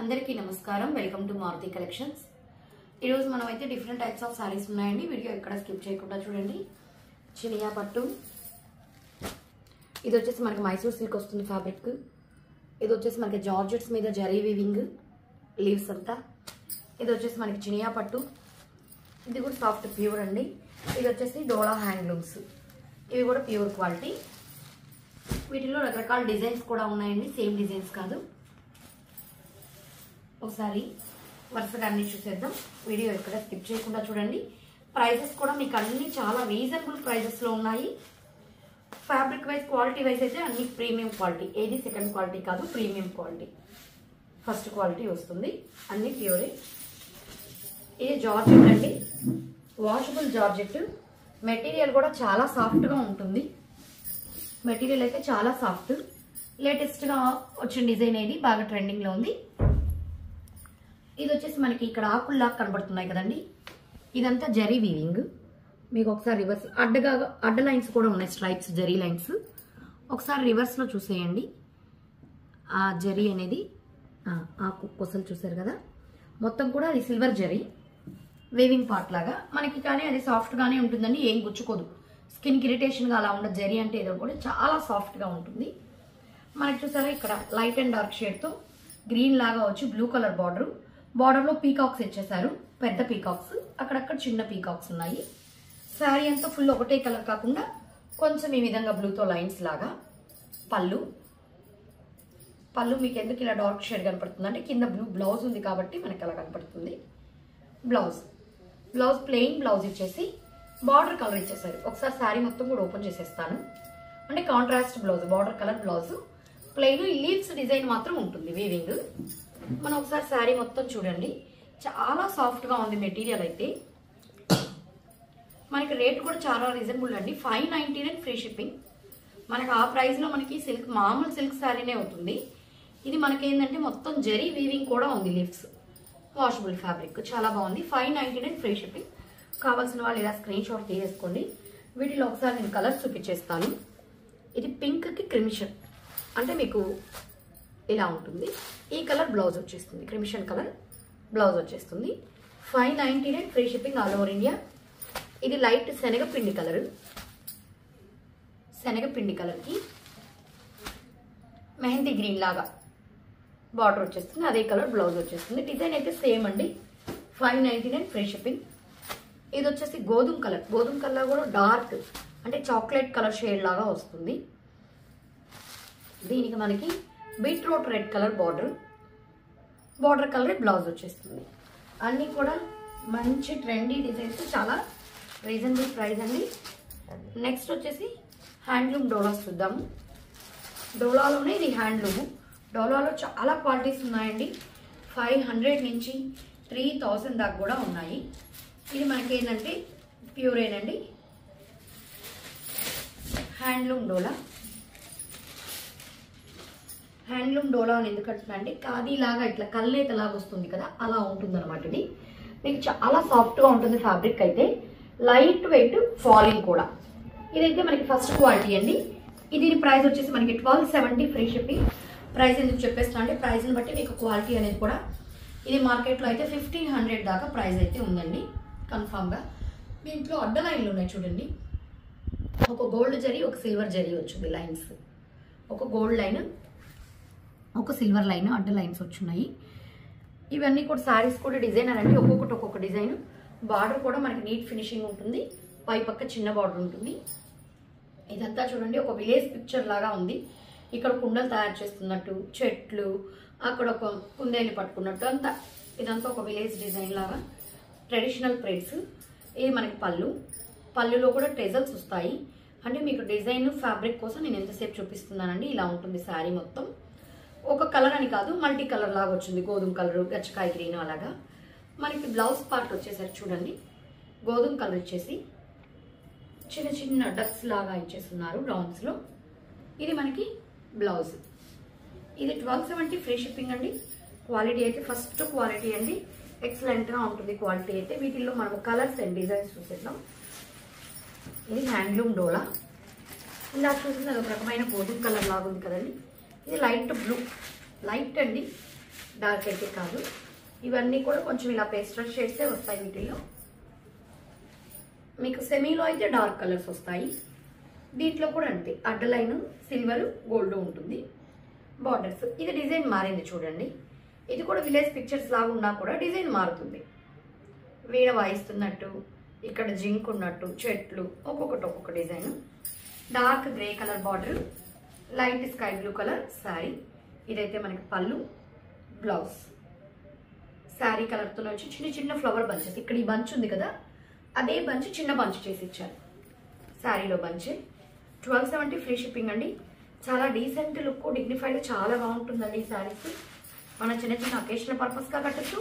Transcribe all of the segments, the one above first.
అందరికీ నమస్కారం. Welcome to Maruti Collections. ఈరోజు మనం అయితే డిఫరెంట్ టైప్స్ ఆఫ్ సారీస్ ఉన్నాయండి. వీడియో ఎక్కడ స్కిప్ చేయకుండా చూడండి. చినియా పట్టు, ఇది వచ్చేసి మనకి మైసూర్ సిల్క్ వస్తుంది ఫ్యాబ్రిక్. ఇది వచ్చేసి మనకి జార్జెట్స్ మీద జరీ వీవింగ్ లీవ్స్ అంతా. ఇది వచ్చేసి మనకి చినియా పట్టు, ఇది కూడా సాఫ్ట్ ప్యూర్ అండి. ఇది వచ్చేసి డోలా హ్యాండ్లూమ్స్, ఇవి కూడా ప్యూర్ క్వాలిటీ. వీటిలో రకరకాల డిజైన్స్ కూడా ఉన్నాయండి, సేమ్ డిజైన్స్ కాదు. ఒకసారి వరుసగా అన్ని చూసేద్దాం. వీడియో ఎక్కడ స్కిప్ చేయకుండా చూడండి. ప్రైజెస్ కూడా మీకు అన్ని చాలా రీజనబుల్ ప్రైజెస్లో ఉన్నాయి. ఫ్యాబ్రిక్ వైజ్, క్వాలిటీ వైజ్ అయితే అన్ని ప్రీమియం క్వాలిటీ. ఏది సెకండ్ క్వాలిటీ కాదు, ప్రీమియం క్వాలిటీ. ఫస్ట్ క్వాలిటీ వస్తుంది, అన్ని ప్యూరే. ఇది జార్జెట్ అండి, వాషబుల్ జార్జెట్. మెటీరియల్ కూడా చాలా సాఫ్ట్గా ఉంటుంది. మెటీరియల్ అయితే చాలా సాఫ్ట్. లేటెస్ట్గా వచ్చిన డిజైన్ ఏది బాగా ట్రెండింగ్లో ఉంది. ఇది వచ్చేసి మనకి ఇక్కడ ఆకుల్లాగా కనబడుతున్నాయి కదండి, ఇదంతా జరీ వీవింగ్. మీకు ఒకసారి రివర్స్ అడ్డ లైన్స్ కూడా ఉన్నాయి, స్ట్రైప్స్ జరీ లైన్స్. ఒకసారి రివర్స్లో చూసేయండి. ఆ జరీ అనేది ఆకు కొసలు చూసారు కదా, మొత్తం కూడా అది సిల్వర్ జరీ వీవింగ్ పార్ట్ లాగా మనకి. కానీ అది సాఫ్ట్గానే ఉంటుందండి, ఏం గుచ్చుకోదు. స్కిన్కి ఇరిటేషన్గా అలా ఉండదు. జరీ అంటే ఏదో కూడా చాలా సాఫ్ట్గా ఉంటుంది. మనకి చూసారా ఇక్కడ లైట్ అండ్ డార్క్ షేడ్తో గ్రీన్ లాగా వచ్చి బ్లూ కలర్ బార్డర్లో పీకాక్స్ ఇచ్చేసారు, పెద్ద పీకాక్స్. అక్కడక్కడ చిన్న పీకాక్స్ ఉన్నాయి. శారీ అంతా ఫుల్ ఒకటే కలర్ కాకుండా కొంచెం ఈ విధంగా బ్లూతో లైన్స్ లాగా. పళ్ళు మీకు ఎందుకు ఇలా డార్క్ షేడ్ కనపడుతుంది అంటే కింద బ్లూ బ్లౌజ్ ఉంది కాబట్టి మనకి అలా కనపడుతుంది. బ్లౌజ్ ప్లెయిన్ బ్లౌజ్ ఇచ్చేసి బార్డర్ కలర్ ఇచ్చేసారు. ఒకసారి శారీ మొత్తం కూడా ఓపెన్ చేసేస్తాను. అంటే contrast blouse, border colour blouse, plain. Leaves design మాత్రం ఉంటుంది వీవింగ్. మనం ఒకసారి శారీ మొత్తం చూడండి, చాలా సాఫ్ట్గా ఉంది మెటీరియల్ అయితే. మనకి రేట్ కూడా చాలా రీజనబుల్ అండి, 599 ఫ్రీ షిప్పింగ్. మనకి ఆ ప్రైస్లో మనకి సిల్క్, మామూలు సిల్క్ శారీనే అవుతుంది. ఇది మనకి ఏంటంటే మొత్తం జరీ వీవింగ్ కూడా ఉంది, లీవ్స్. వాషబుల్ ఫ్యాబ్రిక్ చాలా బాగుంది. 599 ఫ్రీ షిప్పింగ్. కావాల్సిన వాళ్ళు ఇలా స్క్రీన్ షాట్ తీసేసుకోండి. వీటిలో ఒకసారి నేను కలర్స్ చూపించేస్తాను. ఇది పింక్కి క్రిమిషన్ అంటే మీకు ఇలా ఉంటుంది. ఈ కలర్ బ్లౌజ్ వచ్చేస్తుంది, క్రిమిషన్ కలర్ బ్లౌజ్ వచ్చేస్తుంది. 599 free shipping all over India. ఇది లైట్ శనగపిండి కలర్, శనగపిండి కలర్కి మెహందీ గ్రీన్ లాగా బార్డర్ వచ్చేస్తుంది, అదే కలర్ బ్లౌజ్ వచ్చేస్తుంది. డిజైన్ అయితే సేమ్ అండి. 599 ఫ్రీ షిప్పింగ్. ఇది వచ్చేసి గోధుమ కలర్ కూడా డార్క్ అంటే చాక్లెట్ కలర్ షేడ్ లాగా వస్తుంది. దీనికి మనకి beetroot red colour border colour blouse వచ్చేస్తుంది. అన్నీ కూడా మంచి ట్రెండీ డిజైన్స్, చాలా రీజనబుల్ ప్రైస్ అండి. నెక్స్ట్ వచ్చేసి హ్యాండ్లూమ్ డోలాస్ చూద్దాము. డోలాలోనే ఇది హ్యాండ్లూమ్. డోలాలో చాలా క్వాలిటీస్ ఉన్నాయండి. 500 నుంచి 3000 దాకా కూడా ఉన్నాయి. ఇది మనకి ఏంటంటే ప్యూరేనండి, హ్యాండ్లూమ్ డోలా అని ఎందుకంటున్నా అంటే ఖాదీ లాగా ఇట్లా కల్నేత లాగా వస్తుంది కదా, అలా ఉంటుంది అనమాట. ఇది మీకు చాలా సాఫ్ట్గా ఉంటుంది ఫ్యాబ్రిక్ అయితే, లైట్ వెయిట్, ఫాలింగ్ కూడా. ఇదైతే మనకి ఫస్ట్ క్వాలిటీ అండి. ఇది ప్రైస్ వచ్చేసి మనకి 1270 ఫ్రీ షిప్పింగ్. ప్రైస్ ఎందుకు చెప్పేస్తున్నా అంటే ప్రైస్ని బట్టి మీకు క్వాలిటీ అనేది కూడా. ఇది మార్కెట్లో అయితే 1500 దాకా ప్రైస్ అయితే ఉందండి కన్ఫామ్గా. దీంట్లో అడ్డ లైన్లు ఉన్నాయి చూడండి, ఒక గోల్డ్ జరీ, ఒక సిల్వర్ జరీ వచ్చింది లైన్స్. ఒక గోల్డ్ లైన్, ఒక సిల్వర్ లైన్, అడ్డ లైన్స్ వచ్చున్నాయి. ఇవన్నీ కూడా శారీస్ కూడా డిజైనర్ అండి, ఒక్కొక్కటి ఒక్కొక్క డిజైన్. బార్డర్ కూడా మనకి నీట్ ఫినిషింగ్ ఉంటుంది, పై పక్క చిన్న బార్డర్ ఉంటుంది. ఇదంతా చూడండి ఒక విలేజ్ పిక్చర్ లాగా ఉంది. ఇక్కడ కుండలు తయారు చేస్తున్నట్టు, చెట్లు, అక్కడ ఒక కుందేలు పట్టుకున్నట్టు అంతా. ఇదంతా ఒక విలేజ్ డిజైన్ లాగా ట్రెడిషనల్ ప్రింట్స్. ఇది మనకి పళ్ళులో కూడా టెజల్స్ వస్తాయి. అంటే మీకు డిజైన్ ఫ్యాబ్రిక్ కోసం నేను ఎంతసేపు చూపిస్తున్నానండి. ఇలా ఉంటుంది శారీ మొత్తం. ఒక కలర్ అని కాదు, మల్టీ కలర్ లాగా వచ్చింది. గోధుమ కలరు, గచ్చకాయ గ్రీన్ అలాగా. మనకి బ్లౌజ్ పార్ట్ వచ్చేసరికి చూడండి, గోధుమ కలర్ ఇచ్చేసి చిన్న చిన్న డక్స్ లాగా ఇచ్చేస్తున్నారు రౌండ్స్లో. ఇది మనకి బ్లౌజ్. ఇది 1270 ఫ్రీ షిప్పింగ్ అండి. క్వాలిటీ అయితే ఫస్ట్ క్వాలిటీ అండి, ఎక్సలెంట్గా ఉంటుంది క్వాలిటీ అయితే. వీటిల్లో మనం కలర్స్ అండ్ డిజైన్స్ చూసేద్దాం. ఇది హ్యాండ్లూమ్ డోలా. ఇలా చూసింది అదొక రకమైన గోధుమ కలర్ లాగా ఉంది కదండి. ఇది లైట్ బ్లూ, లైట్ అండి, డార్క్ అయితే కాదు. ఇవన్నీ కూడా కొంచెం ఇలా పేస్టల్ షేడ్సే వస్తాయి వీటిలో. మీకు సెమీలో అయితే డార్క్ కలర్స్ వస్తాయి. దీంట్లో కూడా అంతే, అడ్డ లైన్ సిల్వర్ గోల్డ్ ఉంటుంది. బార్డర్స్ ఇది డిజైన్ మారింది చూడండి. ఇది కూడా విలేజ్ పిక్చర్స్ లాగా ఉన్నా కూడా డిజైన్ మారుతుంది. వీణ వాయిస్తున్నట్టు, ఇక్కడ జింక్ ఉన్నట్టు, చెట్లు, ఒక్కొక్కటి ఒక్కొక్క design. Dark grey colour border, light sky blue colour sari. ఇదైతే మనకి పళ్ళు, బ్లౌజ్. శారీ కలర్తో వచ్చి చిన్న చిన్న ఫ్లవర్ బంచెస్. ఇక్కడ ఈ బంచ్ ఉంది కదా, అదే బంచ్ చిన్న బంచ్ చేసి ఇచ్చారు. శారీలో బంచ్. 1270 ఫ్రీ షిప్పింగ్ అండి. చాలా డీసెంట్ లుక్, డిగ్నిఫైడ్, చాలా బాగుంటుందండి ఈ శారీస్. మన చిన్న చిన్న అకేషనల్ పర్పస్గా కట్టచ్చు,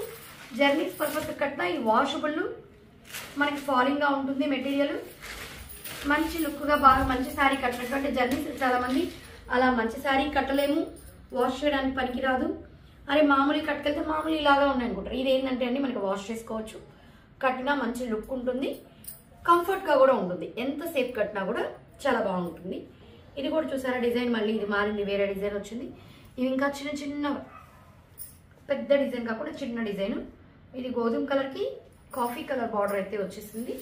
జర్నీస్ పర్పస్ కట్టినా ఇది వాషబుల్, మనకి ఫాలింగ్గా ఉంటుంది మెటీరియల్. మంచి లుక్గా బాగా మంచి శారీ కట్టినట్టు. అంటే జర్నీస్ చాలామంది అలా మంచి శారీ కట్టలేము, వాష్ చేయడానికి పనికిరాదు, అరే మామూలు కట్టుకెళ్తే మామూలు ఇలాగా ఉన్నాయి అనుకుంటారు. ఇది ఏంటంటే అండి మనకి వాష్ చేసుకోవచ్చు, కట్టినా మంచి లుక్ ఉంటుంది, కంఫర్ట్గా కూడా ఉంటుంది. ఎంతసేపు కట్టినా కూడా చాలా బాగుంటుంది. ఇది కూడా చూసారా డిజైన్, మళ్ళీ ఇది మారింది, వేరే డిజైన్ వచ్చింది. ఇది ఇంకా చిన్న చిన్న, పెద్ద డిజైన్ కాకుండా చిన్న డిజైన్. ఇది గోధుమ కలర్కి కాఫీ కలర్ బార్డర్ అయితే వచ్చేసింది.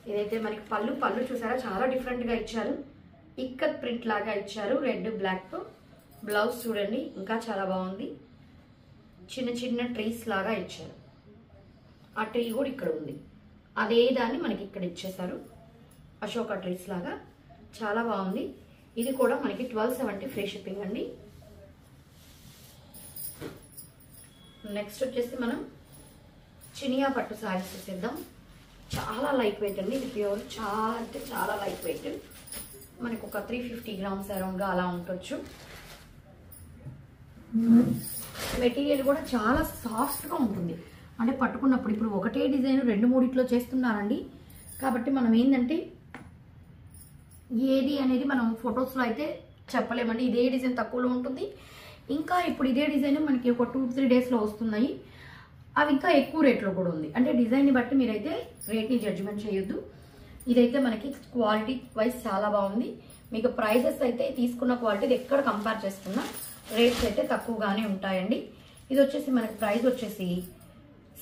ఇదైతే మనకి పళ్ళు. పళ్ళు చూసారా చాలా డిఫరెంట్గా ఇచ్చారు, ఇక్కత్ ప్రింట్ లాగా ఇచ్చారు, రెడ్ బ్లాక్తో. బ్లౌజ్ చూడండి ఇంకా చాలా బాగుంది, చిన్న చిన్న ట్రీస్ లాగా ఇచ్చారు. ఆ ట్రీ కూడా ఇక్కడ ఉంది, అదే దాన్ని మనకి ఇక్కడ ఇచ్చేసారు, అశోక ట్రీస్ లాగా. చాలా బాగుంది. ఇది కూడా మనకి 1270 ఫ్రీ షిప్పింగ్ అండి. నెక్స్ట్ వచ్చేసి మనం చినియా పట్టు శారీస్ చూసేద్దాం. చాలా లైట్ వెయిట్ అండి, ఇది ప్యూర్, చాలా అంటే చాలా లైట్ వెయిట్. మనకు ఒక 350 గ్రామ్స్ అరౌండ్గా అలా ఉండొచ్చు. మెటీరియల్ కూడా చాలా సాఫ్ట్గా ఉంటుంది. అంటే పట్టుకున్నప్పుడు ఇప్పుడు ఒకటే డిజైన్ 2-3 చేస్తున్నారండి. కాబట్టి మనం ఏంటంటే ఏది అనేది మనం ఫొటోస్లో అయితే చెప్పలేమండి. ఇదే డిజైన్ తక్కువలో ఉంటుంది, ఇంకా ఇప్పుడు ఇదే డిజైన్ మనకి ఒక 2-3 డేస్లో వస్తున్నాయి. అవి ఇంకా ఎక్కువ రేట్లో కూడా ఉంది. అంటే డిజైన్ని బట్టి మీరైతే రేట్ని జడ్జిమెంట్ చేయొద్దు. ఇదైతే మనకి క్వాలిటీ వైజ్ చాలా బాగుంది. మీకు ప్రైజెస్ అయితే తీసుకున్న క్వాలిటీ ఎక్కడ కంపేర్ చేసుకున్నా రేట్స్ అయితే తక్కువగానే ఉంటాయండి. ఇది వచ్చేసి మనకి ప్రైస్ వచ్చేసి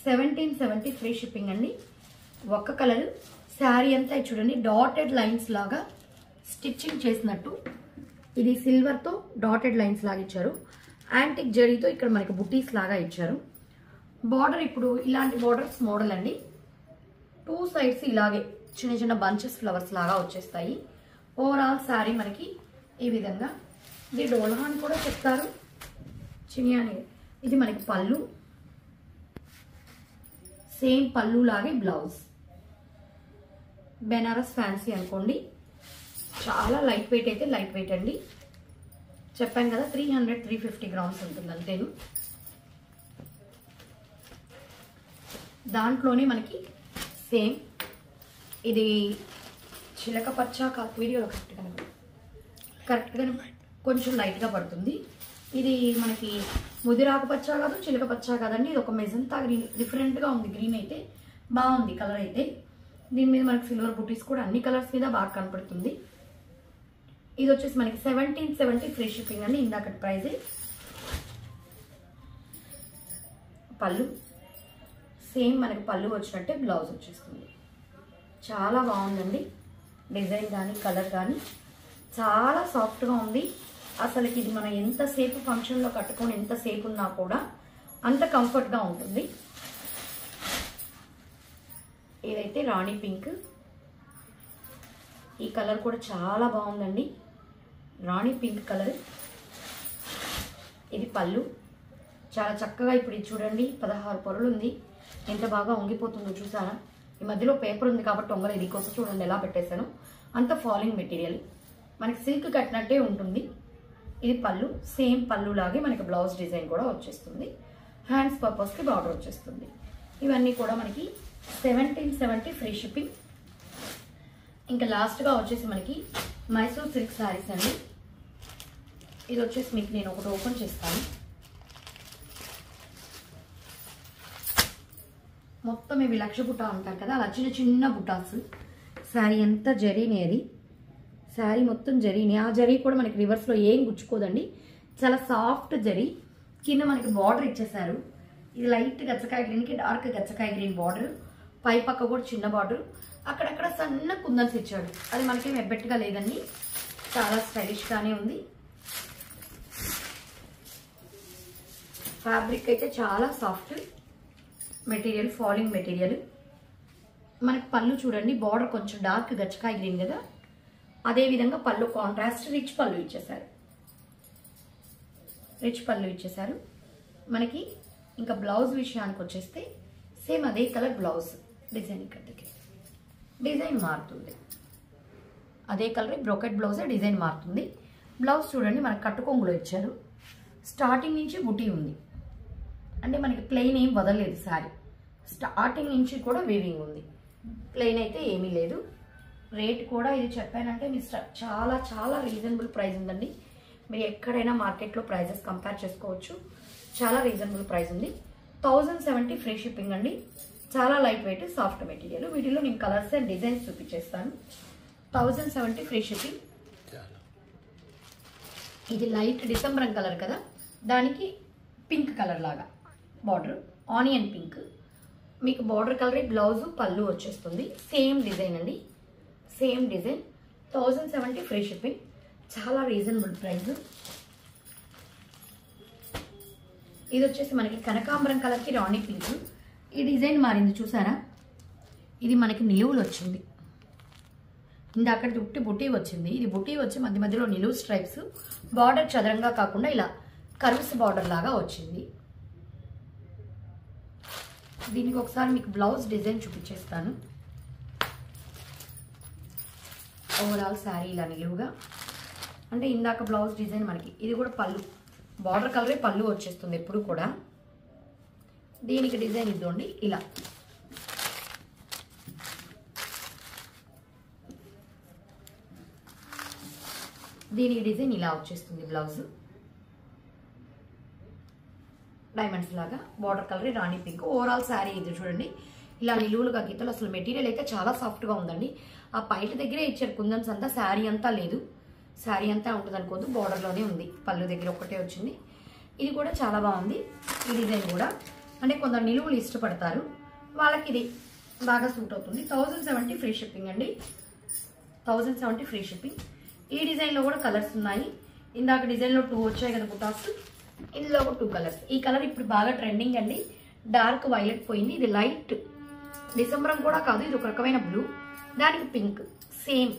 1770 ఫ్రీ షిప్పింగ్ అండి. ఒక్క కలర్ శారీ అంతా చూడండి, డాటెడ్ లైన్స్ లాగా స్టిచ్చింగ్ చేసినట్టు. ఇది సిల్వర్తో డాటెడ్ లైన్స్ లాగా ఇచ్చారు, యాంటిక్ జరీతో ఇక్కడ మనకి బుటీస్ లాగా ఇచ్చారు. బార్డర్ ఇప్పుడు ఇలాంటి బార్డర్స్ మోడల్ అండి. 2 సైడ్స్ ఇలాగే చిన్న చిన్న బంచెస్ ఫ్లవర్స్ లాగా వచ్చేస్తాయి. ఓవరాల్ శారీ మనకి ఈ విధంగా. ఇది డోలా అని కూడా చెప్తారు, చినియాని. ఇది మనకి పళ్ళు, సేమ్ పళ్ళు లాగే బ్లౌజ్. బెనారస్ ఫ్యాన్సీ అనుకోండి. చాలా లైట్ వెయిట్, అయితే లైట్ వెయిట్ అండి. చెప్పాను కదా 300-350 గ్రామ్స్ ఉంటుంది అంతేను. దాంట్లోనే మనకి సేమ్ ఇది చిలక పచ్చ వీడియోలో కరెక్ట్గా కొంచెం లైట్గా పడుతుంది. ఇది మనకి ముదిరాకు పచ్చ కాదు, చిలక పచ్చ కాదండి. ఇది ఒక మెజంతా గ్రీన్, డిఫరెంట్గా ఉంది. గ్రీన్ అయితే బాగుంది కలర్ అయితే. దీని మీద మనకి సిల్వర్ బుటీస్ కూడా అన్ని కలర్స్ మీద బాగా కనపడుతుంది. ఇది వచ్చేసి మనకి 1770 ఫ్రీ షిప్పింగ్ అండి. ఇందాకటి ప్రైజే. పళ్ళు సేమ్ మనకి పళ్ళు వచ్చినట్టే బ్లౌజ్ వచ్చేస్తుంది. చాలా బాగుందండి డిజైన్ కానీ కలర్ కానీ, చాలా సాఫ్ట్గా ఉంది. అసలుకి ఇది మనం ఎంతసేపు ఫంక్షన్లో కట్టుకొని ఎంతసేపు ఉన్నా కూడా అంత కంఫర్ట్గా ఉంటుంది. ఇదైతే రాణి పింక్. ఈ కలర్ కూడా చాలా బాగుందండి, రాణి పింక్ కలర్. ఇది పళ్ళు. చాలా చక్కగా ఇప్పుడు ఇది చూడండి 16 పొరలు ఉంది. ఎంత బాగా వంగిపోతుందో చూసారా. ఈ మధ్యలో పేపర్ ఉంది కాబట్టి వంగలేదు. ఇది కోసం చూడండి ఎలా పెట్టేశాను. అంత ఫాలింగ్ మెటీరియల్, మనకి సిల్క్ కట్టినట్టే ఉంటుంది. ఇది పళ్ళు, సేమ్ పళ్ళు లాగే మనకి బ్లౌజ్ డిజైన్ కూడా వచ్చేస్తుంది. హ్యాండ్స్ పర్పస్కి బార్డర్ వచ్చేస్తుంది. ఇవన్నీ కూడా మనకి 1770 ఫ్రీ షిప్పింగ్. ఇంకా లాస్ట్గా వచ్చేసి మనకి మైసూర్ సిల్క్ శారీస్ అండి. ఇది వచ్చేసి మీకు నేను ఒకటి ఓపెన్ చేస్తాను. మొత్తం ఇవి లక్ష బుట్ట అంటారు కదా, అలా చిన్న చిన్న బుట్టాస్. శారీ ఎంత జరీనేది, శారీ మొత్తం జరీని, ఆ జరీ కూడా మనకి రివర్స్లో ఏం గుచ్చుకోదండి, చాలా సాఫ్ట్ జరీ. కింద మనకి బార్డర్ ఇచ్చేసారు. ఇది లైట్ గచ్చకాయ గ్రీన్కి డార్క్ గచ్చకాయ గ్రీన్ బార్డర్, పై పక్క కూడా చిన్న బార్డర్, అక్కడక్కడ సన్న కుందన్స్ ఇచ్చాడు. అది మనకేం ఎబ్బెట్టుగా లేదండి, చాలా స్టైలిష్గానే ఉంది. ఫ్యాబ్రిక్ అయితే చాలా సాఫ్ట్ మెటీరియల్, ఫాలింగ్ మెటీరియల్. మనకి పళ్ళు చూడండి, బార్డర్ కొంచెం డార్క్ గచ్చకాయ గ్రీన్ కదా, అదేవిధంగా పళ్ళు కాంట్రాస్ట్ రిచ్ పళ్ళు ఇచ్చేసారు. రిచ్ పళ్ళు ఇచ్చేసారు మనకి. ఇంకా బ్లౌజ్ విషయానికి వచ్చేస్తే సేమ్ అదే కలర్ బ్లౌజ్ డిజైన్, ఇక్కడికి డిజైన్ మారుతుంది. అదే కలర్ బ్రోకెట్ బ్లౌజ్, డిజైన్ మారుతుంది. బ్లౌజ్ చూడండి మనకి కట్టుకొంగులో ఇచ్చారు. స్టార్టింగ్ నుంచి బుటీ ఉంది, అంటే మనకి ప్లెయిన్ ఏం వదలలేదు శారీ. స్టార్టింగ్ నుంచి కూడా వీవింగ్ ఉంది, ప్లెయిన్ అయితే ఏమీ లేదు. రేట్ కూడా ఇది చెప్పానంటే మీ చాలా చాలా రీజనబుల్ ప్రైస్ ఉందండి. మీరు ఎక్కడైనా మార్కెట్లో ప్రైజెస్ కంపేర్ చేసుకోవచ్చు. చాలా రీజనబుల్ ప్రైస్ ఉంది. 1070 ఫ్రీ షిప్పింగ్ అండి. చాలా లైట్ వెయిట్ సాఫ్ట్ మెటీరియల్. వీటిలో నేను కలర్స్ అండ్ డిజైన్స్ చూపించేస్తాను. 1070 ఫ్రీ షిప్పింగ్. ఇది లైట్ డిసెంబర్ కలర్ కదా, దానికి పింక్ కలర్ లాగా బార్డర్, ఆనియన్ పింక్. మీకు బార్డర్ కలర్, బ్లౌజ్, పళ్ళు వచ్చేస్తుంది. సేమ్ డిజైన్ అండి, సేమ్ డిజైన్. 1070 free shipping. చాలా రీజనబుల్ ప్రైస్. ఇది వచ్చేసి మనకి కనకాంబరం కలర్కి రాణి పింక్. ఈ డిజైన్ మారింది చూసారా, ఇది మనకి నిలువులు వచ్చింది. ఇందాక బుటీ వచ్చింది, ఇది బుటీ వచ్చి మధ్య మధ్యలో నిలువు స్ట్రైప్స్. బార్డర్ చదరంగా కాకుండా ఇలా కర్వ్స్ బార్డర్ లాగా వచ్చింది. దీనికి ఒకసారి మీకు బ్లౌజ్ డిజైన్ చూపించేస్తాను. ఓవరాల్ శారీ ఇలా నిలువుగా, అంటే ఇందాక బ్లౌజ్ డిజైన్ మనకి, ఇది కూడా పళ్ళు, బార్డర్ కలరే పళ్ళు వచ్చేస్తుంది ఎప్పుడు కూడా. దీనికి డిజైన్ ఇద్దండి ఇలా. దీనికి డిజైన్ ఇలా వచ్చేస్తుంది బ్లౌజ్, డైమండ్స్ లాగా. బార్డర్ కలర్ రాణి పింక్. ఓవరాల్ శారీ ఇది చూడండి ఇలా నిలువులుగా గీతలు. అసలు మెటీరియల్ అయితే చాలా సాఫ్ట్గా ఉందండి. ఆ పైట దగ్గరే ఇచ్చారు కుందన్స్ అంతా, శారీ అంతా లేదు. శారీ అంతా ఉంటుంది అనుకోదు, బార్డర్లోనే ఉంది. పళ్ళు దగ్గర ఒక్కటే వచ్చింది. ఇది కూడా చాలా బాగుంది. ఈ డిజైన్ కూడా, అంటే కొందరు నిలువులు ఇష్టపడతారు, వాళ్ళకి ఇది బాగా సూట్ అవుతుంది. 1070 ఫ్రీ షిప్పింగ్ అండి. 1070 ఫ్రీ షిప్పింగ్. ఈ డిజైన్లో కూడా కలర్స్ ఉన్నాయి. ఇందాక డిజైన్లో 2 వచ్చాయి కదా బుటాస్, ఇందులో ఒక 2 కలర్స్. ఈ కలర్ ఇప్పుడు బాగా ట్రెండింగ్ అండి. డార్క్ వైలెట్ పోయింది. ఇది లైట్ డిసెంబరం కూడా కాదు, ఇది ఒక రకమైన బ్లూ, దానికి పింక్. సేమ్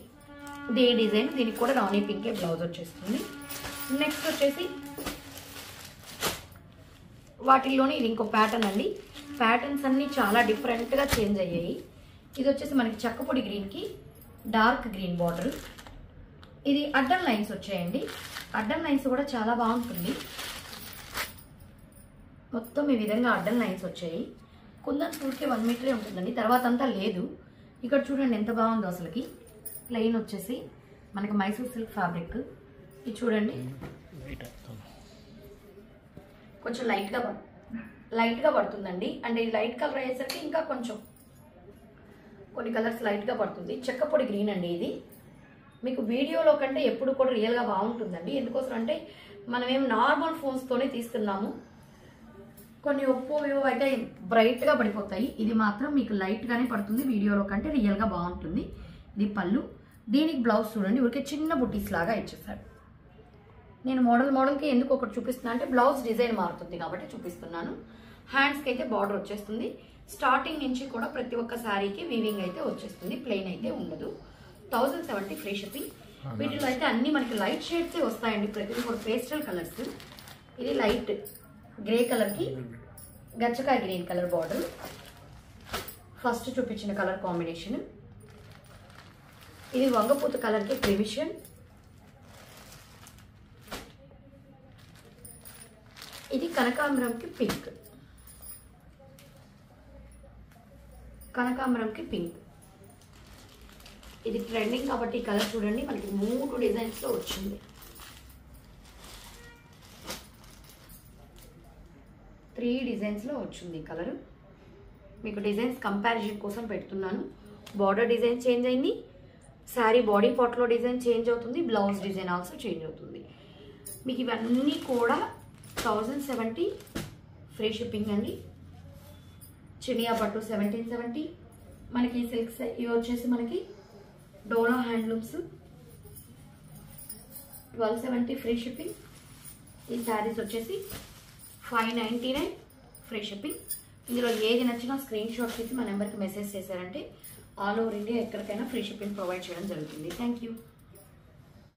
ఇదే డిజైన్. దీనికి కూడా రాణి పింకే బ్లౌజ్ వచ్చేస్తుంది. నెక్స్ట్ వచ్చేసి వాటిల్లోనే ఇది ఇంకో ప్యాటర్న్ అండి. ప్యాటర్న్స్ అన్నీ చాలా డిఫరెంట్గా చేంజ్ అయ్యాయి. ఇది వచ్చేసి మనకి చక్కపొడి గ్రీన్కి డార్క్ గ్రీన్ బార్డర్. ఇది అడ్డన్ లైన్స్ వచ్చాయండి. అడ్డన్ లైన్స్ కూడా చాలా బాగుంటుంది. మొత్తం ఈ విధంగా అడ్డన్ లైన్స్ వచ్చాయి. కుందన్ సూట్కి 1 మీటరే ఉంటుందండి, తర్వాత అంతా లేదు. ఇక్కడ చూడండి ఎంత బాగుందో అసలుకి. ప్లెయిన్ వచ్చేసి మనకి మైసూర్ సిల్క్ ఫ్యాబ్రిక్. ఇది చూడండి కొంచెం లైట్గా పడుతుందండి. అంటే ఇది లైట్ కలర్ అయ్యేసరికి ఇంకా కొంచెం కొన్ని కలర్స్ లైట్గా పడుతుంది. చెక్కపొడి గ్రీన్ అండి. ఇది మీకు వీడియోలో కంటే ఎప్పుడు కూడా రియల్గా బాగుంటుందండి. ఎందుకోసం అంటే మనమేం నార్మల్ ఫోన్స్తోనే తీస్తున్నాము. కొన్ని ఒప్పో వివో అయితే బ్రైట్గా పడిపోతాయి. ఇది మాత్రం మీకు లైట్గానే పడుతుంది, వీడియోలో కంటే రియల్గా బాగుంటుంది. ఇది పళ్ళు. దీనికి బ్లౌజ్ చూడండి ఊరికే చిన్న బుటీస్ లాగా ఇచ్చేసాడు. నేను మోడల్కి ఎందుకు ఒకటి చూపిస్తున్నా అంటే బ్లౌజ్ డిజైన్ మారుతుంది కాబట్టి చూపిస్తున్నాను. హ్యాండ్స్కి అయితే బార్డర్ వచ్చేస్తుంది. స్టార్టింగ్ నుంచి కూడా ప్రతి ఒక్క శారీకి వీవింగ్ అయితే వచ్చేస్తుంది, ప్లెయిన్ అయితే ఉండదు. 1070 ఫ్రీ షిప్పింగ్. వీటిలో అయితే అన్ని మనకి లైట్ షేడ్సే వస్తాయండి, ప్రతి కూడా పేస్టల్ కలర్స్. ఇది లైట్ గ్రే కలర్కి గచ్చకాయ గ్రీన్ కలర్ బార్డర్. ఫస్ట్ చూపించిన కలర్ కాంబినేషన్. ఇది వంగపూత కలర్కి ప్రివిషన్. ఇది కనకాంబరంకి పింక్. కనకాంబరంకి పింక్. ఇది ట్రెండింగ్ కాబట్టి ఈ కలర్ చూడండి మనకి 3 డిజైన్స్లో వచ్చింది. 3 డిజైన్స్లో వచ్చింది ఈ కలర్. మీకు డిజైన్స్ కంపారిజన్ కోసం పెడుతున్నాను. బార్డర్ డిజైన్ చేంజ్ అయింది, శారీ బాడీ పార్ట్లో డిజైన్ చేంజ్ అవుతుంది, బ్లౌజ్ డిజైన్ ఆల్సో చేంజ్ అవుతుంది. మీకు ఇవన్నీ కూడా 1070 ఫ్రీ షిప్పింగ్ అండి. చినియా పట్టు 1770, మనకి సిల్క్స్ ఇవి వచ్చేసి మనకి డోలా హ్యాండ్లూమ్స్ 1270 ఫ్రీ షిప్పింగ్. ఈ శారీస్ వచ్చేసి 599 ఫ్రీ షిప్పింగ్. ఇందులో ఏది నచ్చినా స్క్రీన్ షాట్ తీసి మా నెంబర్కి మెసేజ్ చేశారంటే ఆల్ ఓవర్ ఇండియా ఎక్కడికైనా ఫ్రీ షిప్పింగ్ ప్రొవైడ్ చేయడం జరుగుతుంది. Thank you.